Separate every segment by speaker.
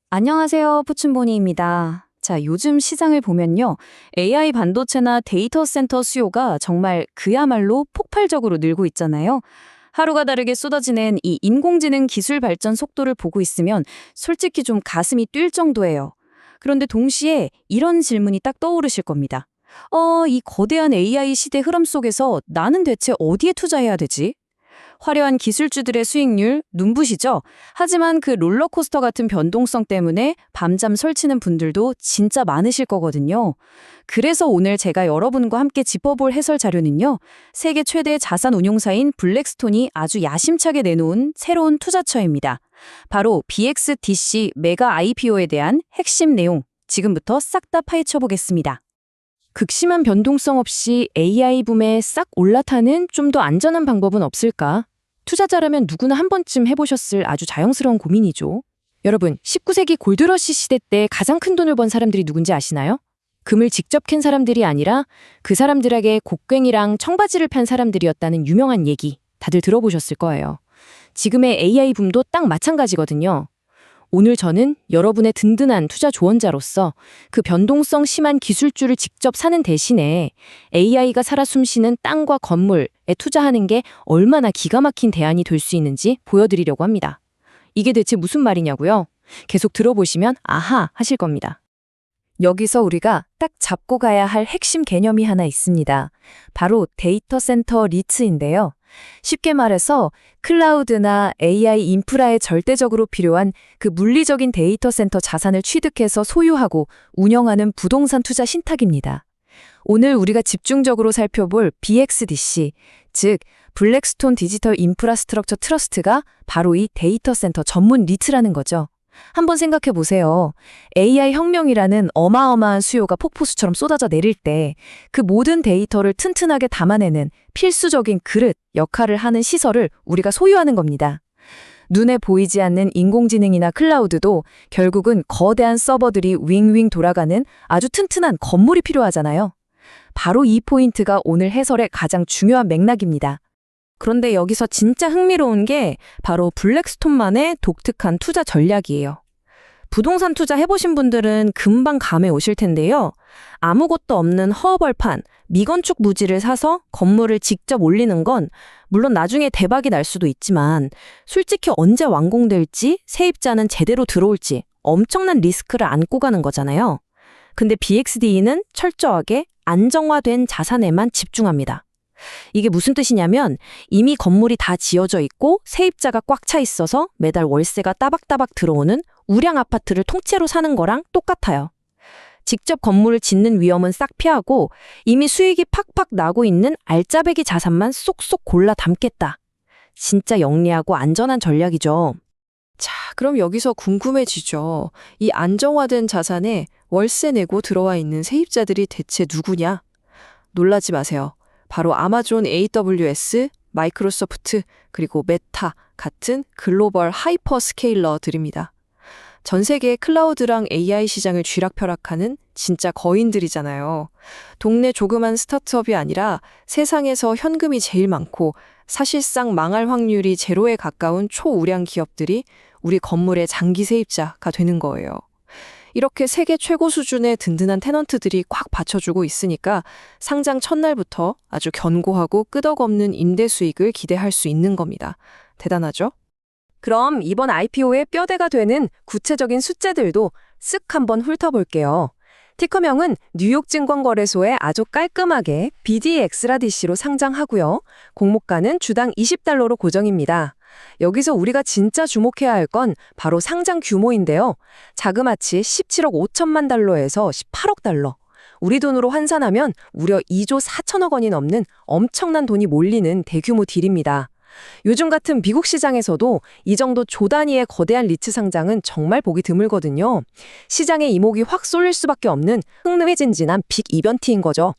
Speaker 1: 안녕하세요. 푸춘보니입니다. 자, 요즘 시장을 보면요. AI 반도체나 데이터 센터 수요가 정말 그야말로 폭발적으로 늘고 있잖아요. 하루가 다르게 쏟아지는 이 인공지능 기술 발전 속도를 보고 있으면 솔직히 좀 가슴이 뛸 정도예요. 그런데 동시에 이런 질문이 딱 떠오르실 겁니다. 이 거대한 AI 시대 흐름 속에서 나는 대체 어디에 투자해야 되지? 화려한 기술주들의 수익률 눈부시죠? 하지만 그 롤러코스터 같은 변동성 때문에 밤잠 설치는 분들도 진짜 많으실 거거든요. 그래서 오늘 제가 여러분과 함께 짚어볼 해설 자료는요. 세계 최대 자산 운용사인 블랙스톤이 아주 야심차게 내놓은 새로운 투자처입니다. 바로 BXDC 메가 IPO에 대한 핵심 내용, 지금부터 싹 다 파헤쳐 보겠습니다. 극심한 변동성 없이 AI 붐에 싹 올라타는 좀 더 안전한 방법은 없을까? 투자자라면 누구나 한 번쯤 해보셨을 아주 자연스러운 고민이죠. 여러분, 19세기 골드러시 시대 때 가장 큰 돈을 번 사람들이 누군지 아시나요? 금을 직접 캔 사람들이 아니라 그 사람들에게 곡괭이랑 청바지를 판 사람들이었다는 유명한 얘기 다들 들어보셨을 거예요. 지금의 AI 붐도 딱 마찬가지거든요. 오늘 저는 여러분의 든든한 투자 조언자로서 그 변동성 심한 기술주를 직접 사는 대신에 AI가 살아 숨쉬는 땅과 건물에 투자하는 게 얼마나 기가 막힌 대안이 될 수 있는지 보여드리려고 합니다. 이게 대체 무슨 말이냐고요? 계속 들어보시면 아하 하실 겁니다. 여기서 우리가 딱 잡고 가야 할 핵심 개념이 하나 있습니다. 바로 데이터 센터 리츠인데요. 쉽게 말해서 클라우드나 AI 인프라에 절대적으로 필요한 그 물리적인 데이터 센터 자산을 취득해서 소유하고 운영하는 부동산 투자 신탁입니다. 오늘 우리가 집중적으로 살펴볼 BXDC, 즉 블랙스톤 디지털 인프라스트럭처 트러스트가 바로 이 데이터 센터 전문 리츠라는 거죠. 한번 생각해 보세요. AI 혁명이라는 어마어마한 수요가 폭포수처럼 쏟아져 내릴 때 그 모든 데이터를 튼튼하게 담아내는 필수적인 그릇 역할을 하는 시설을 우리가 소유하는 겁니다. 눈에 보이지 않는 인공지능이나 클라우드도 결국은 거대한 서버들이 윙윙 돌아가는 아주 튼튼한 건물이 필요하잖아요. 바로 이 포인트가 오늘 해설의 가장 중요한 맥락입니다. 그런데 여기서 진짜 흥미로운 게 바로 블랙스톤만의 독특한 투자 전략이에요. 부동산 투자 해보신 분들은 금방 감에 오실 텐데요. 아무것도 없는 허허벌판, 미건축 무지를 사서 건물을 직접 올리는 건 물론 나중에 대박이 날 수도 있지만 솔직히 언제 완공될지 세입자는 제대로 들어올지 엄청난 리스크를 안고 가는 거잖아요. 근데 BXD는 철저하게 안정화된 자산에만 집중합니다. 이게 무슨 뜻이냐면 이미 건물이 다 지어져 있고 세입자가 꽉 차 있어서 매달 월세가 따박따박 들어오는 우량 아파트를 통째로 사는 거랑 똑같아요. 직접 건물을 짓는 위험은 싹 피하고 이미 수익이 팍팍 나고 있는 알짜배기 자산만 쏙쏙 골라 담겠다. 진짜 영리하고 안전한 전략이죠. 자, 그럼 여기서 궁금해지죠. 이 안정화된 자산에 월세 내고 들어와 있는 세입자들이 대체 누구냐? 놀라지 마세요. 바로 아마존 AWS, 마이크로소프트, 그리고 메타 같은 글로벌 하이퍼 스케일러들입니다. 전 세계 클라우드랑 AI 시장을 쥐락펴락하는 진짜 거인들이잖아요. 동네 조그만 스타트업이 아니라 세상에서 현금이 제일 많고 사실상 망할 확률이 제로에 가까운 초우량 기업들이 우리 건물의 장기 세입자가 되는 거예요. 이렇게 세계 최고 수준의 든든한 테넌트들이 꽉 받쳐주고 있으니까 상장 첫날부터 아주 견고하고 끄덕없는 임대 수익을 기대할 수 있는 겁니다. 대단하죠? 그럼 이번 IPO의 뼈대가 되는 구체적인 숫자들도 쓱 한번 훑어볼게요. 티커명은 뉴욕증권거래소에 아주 깔끔하게 BDX라DC로 상장하고요. 공모가는 주당 $20로 고정입니다. 여기서 우리가 진짜 주목해야 할 건 바로 상장 규모인데요. 자그마치 17억 5천만 달러에서 18억 달러. 우리 돈으로 환산하면 무려 2조 4천억 원이 넘는 엄청난 돈이 몰리는 대규모 딜입니다. 요즘 같은 미국 시장에서도 이 정도 조 단위의 거대한 리츠 상장은 정말 보기 드물거든요. 시장의 이목이 확 쏠릴 수밖에 없는 흥미진진한 빅 이벤트인 거죠.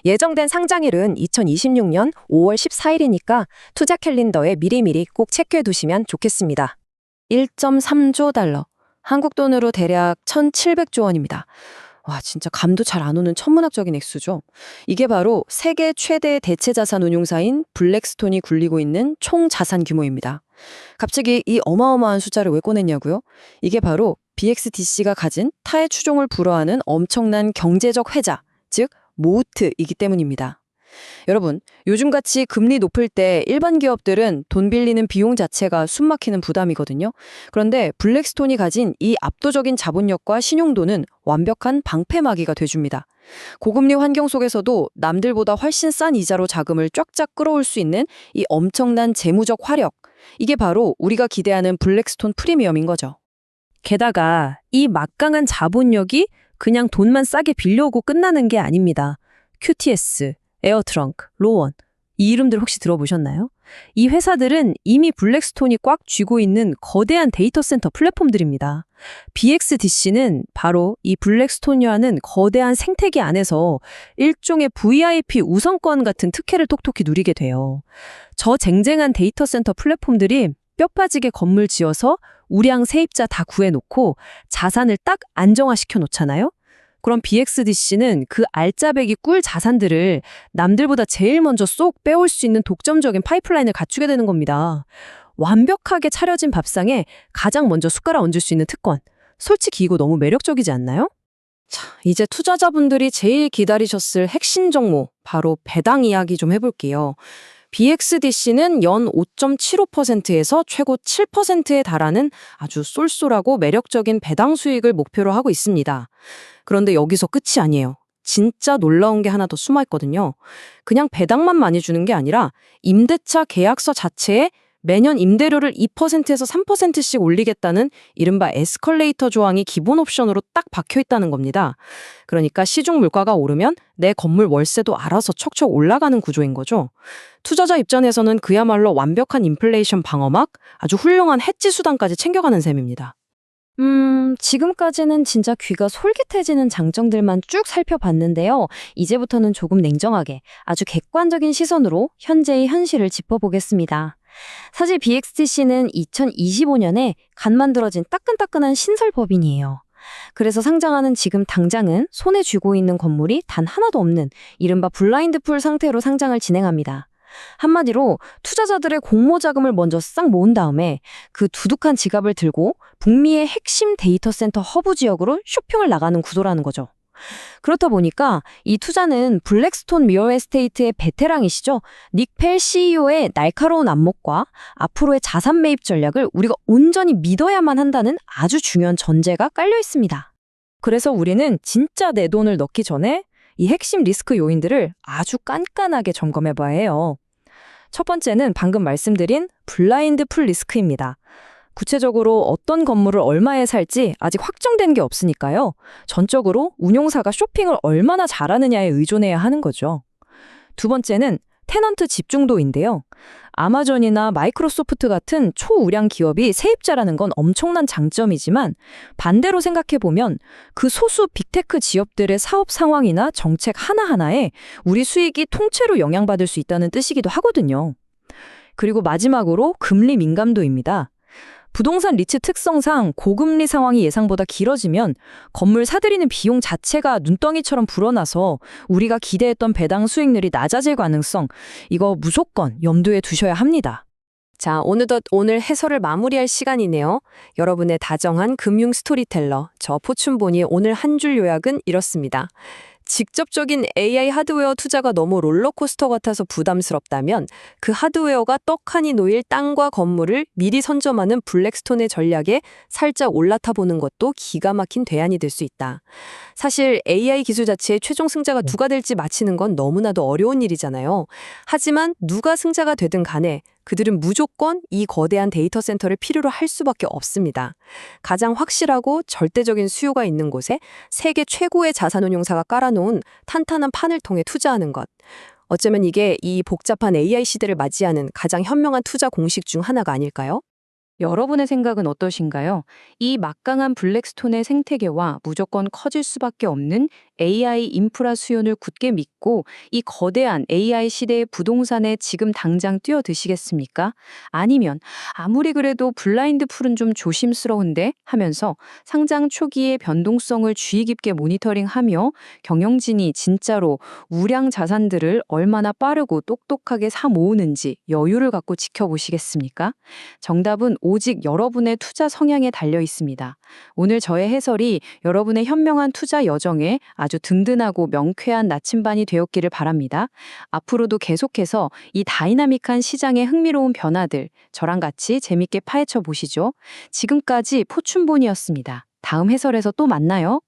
Speaker 1: 예정된 상장일은 2026년 5월 14일이니까 투자 캘린더에 미리미리 꼭 체크해 두시면 좋겠습니다. 1.3조 달러, 한국 돈으로 대략 1,700조 원입니다. 와, 진짜 감도 잘 안 오는 천문학적인 액수죠. 이게 바로 세계 최대 대체 자산 운용사인 블랙스톤이 굴리고 있는 총 자산 규모입니다. 갑자기 이 어마어마한 숫자를 왜 꺼냈냐고요? 이게 바로 BXDC가 가진 타의 추종을 불허하는 엄청난 경제적 혜자, 즉 모트이기 때문입니다. 여러분, 요즘같이 금리 높을 때 일반 기업들은 돈 빌리는 비용 자체가 숨막히는 부담이거든요. 그런데 블랙스톤이 가진 이 압도적인 자본력과 신용도는 완벽한 방패막이가 돼줍니다. 고금리 환경 속에서도 남들보다 훨씬 싼 이자로 자금을 쫙쫙 끌어올 수 있는 이 엄청난 재무적 화력, 이게 바로 우리가 기대하는 블랙스톤 프리미엄인 거죠.
Speaker 2: 게다가 이 막강한 자본력이 그냥 돈만 싸게 빌려오고 끝나는 게 아닙니다. QTS, 에어트렁크, 로원, 이 이름들 혹시 들어보셨나요? 이 회사들은 이미 블랙스톤이 꽉 쥐고 있는 거대한 데이터 센터 플랫폼들입니다. BXDC는 바로 이 블랙스톤이라는 거대한 생태계 안에서 일종의 VIP 우선권 같은 특혜를 톡톡히 누리게 돼요. 저 쟁쟁한 데이터 센터 플랫폼들이 뼈 빠지게 건물 지어서 우량 세입자 다 구해놓고 자산을 딱 안정화시켜 놓잖아요? 그럼 BXDC는 그 알짜배기 꿀 자산들을 남들보다 제일 먼저 쏙 빼올 수 있는 독점적인 파이프라인을 갖추게 되는 겁니다. 완벽하게 차려진 밥상에 가장 먼저 숟가락 얹을 수 있는 특권. 솔직히 이거 너무 매력적이지 않나요?
Speaker 1: 자, 이제 투자자분들이 제일 기다리셨을 핵심 정보, 바로 배당 이야기 좀 해볼게요. BXDC는 연 5.75%에서 최고 7%에 달하는 아주 쏠쏠하고 매력적인 배당 수익을 목표로 하고 있습니다. 그런데 여기서 끝이 아니에요. 진짜 놀라운 게 하나 더 숨어 있거든요. 그냥 배당만 많이 주는 게 아니라 임대차 계약서 자체에 매년 임대료를 2%에서 3%씩 올리겠다는 이른바 에스컬레이터 조항이 기본 옵션으로 딱 박혀 있다는 겁니다. 그러니까 시중 물가가 오르면 내 건물 월세도 알아서 척척 올라가는 구조인 거죠. 투자자 입장에서는 그야말로 완벽한 인플레이션 방어막, 아주 훌륭한 해지 수단까지 챙겨가는 셈입니다. 지금까지는 진짜 귀가 솔깃해지는 장점들만 쭉 살펴봤는데요. 이제부터는 조금 냉정하게, 아주 객관적인 시선으로 현재의 현실을 짚어보겠습니다. 사실 BXDC는 2025년에 간 만들어진 따끈따끈한 신설 법인이에요. 그래서 상장하는 지금 당장은 손에 쥐고 있는 건물이 단 하나도 없는 이른바 블라인드 풀 상태로 상장을 진행합니다. 한마디로 투자자들의 공모 자금을 먼저 싹 모은 다음에 그 두둑한 지갑을 들고 북미의 핵심 데이터 센터 허브 지역으로 쇼핑을 나가는 구도라는 거죠. 그렇다 보니까 이 투자는 블랙스톤 리얼 에스테이트의 베테랑이시죠. 닉 펠 CEO의 날카로운 안목과 앞으로의 자산 매입 전략을 우리가 온전히 믿어야만 한다는 아주 중요한 전제가 깔려 있습니다.
Speaker 2: 그래서 우리는 진짜 내 돈을 넣기 전에 이 핵심 리스크 요인들을 아주 깐깐하게 점검해 봐야 해요. 첫 번째는 방금 말씀드린 블라인드 풀 리스크입니다. 구체적으로 어떤 건물을 얼마에 살지 아직 확정된 게 없으니까요. 전적으로 운용사가 쇼핑을 얼마나 잘하느냐에 의존해야 하는 거죠. 두 번째는 테넌트 집중도인데요. 아마존이나 마이크로소프트 같은 초우량 기업이 세입자라는 건 엄청난 장점이지만 반대로 생각해보면 그 소수 빅테크 기업들의 사업 상황이나 정책 하나하나에 우리 수익이 통째로 영향받을 수 있다는 뜻이기도 하거든요. 그리고 마지막으로 금리 민감도입니다. 부동산 리츠 특성상 고금리 상황이 예상보다 길어지면 건물 사들이는 비용 자체가 눈덩이처럼 불어나서 우리가 기대했던 배당 수익률이 낮아질 가능성, 이거 무조건 염두에 두셔야 합니다.
Speaker 1: 자, 어느덧 오늘 해설을 마무리할 시간이네요. 여러분의 다정한 금융 스토리텔러, 저 포춘본이 오늘 한 줄 요약은 이렇습니다. 직접적인 AI 하드웨어 투자가 너무 롤러코스터 같아서 부담스럽다면 그 하드웨어가 떡하니 놓일 땅과 건물을 미리 선점하는 블랙스톤의 전략에 살짝 올라타 보는 것도 기가 막힌 대안이 될 수 있다. 사실 AI 기술 자체의 최종 승자가 누가 될지 맞히는 건 너무나도 어려운 일이잖아요. 하지만 누가 승자가 되든 간에 그들은 무조건 이 거대한 데이터 센터를 필요로 할 수밖에 없습니다. 가장 확실하고 절대적인 수요가 있는 곳에 세계 최고의 자산운용사가 깔아놓은 탄탄한 판을 통해 투자하는 것. 어쩌면 이게 이 복잡한 AI 시대를 맞이하는 가장 현명한 투자 공식 중 하나가 아닐까요?
Speaker 2: 여러분의 생각은 어떠신가요? 이 막강한 블랙스톤의 생태계와 무조건 커질 수밖에 없는 AI 인프라 수요를 굳게 믿고 이 거대한 AI 시대의 부동산에 지금 당장 뛰어드시겠습니까? 아니면 아무리 그래도 블라인드 풀은 좀 조심스러운데 하면서 상장 초기의 변동성을 주의 깊게 모니터링하며 경영진이 진짜로 우량 자산들을 얼마나 빠르고 똑똑하게 사 모으는지 여유를 갖고 지켜보시겠습니까? 정답은
Speaker 1: 오직 여러분의 투자 성향에 달려 있습니다. 오늘 저의 해설이 여러분의 현명한 투자 여정에 아주 든든하고 명쾌한 나침반이 되었기를 바랍니다. 앞으로도 계속해서 이 다이나믹한 시장의 흥미로운 변화들 저랑 같이 재밌게 파헤쳐 보시죠. 지금까지 포춘본이었습니다. 다음 해설에서 또 만나요.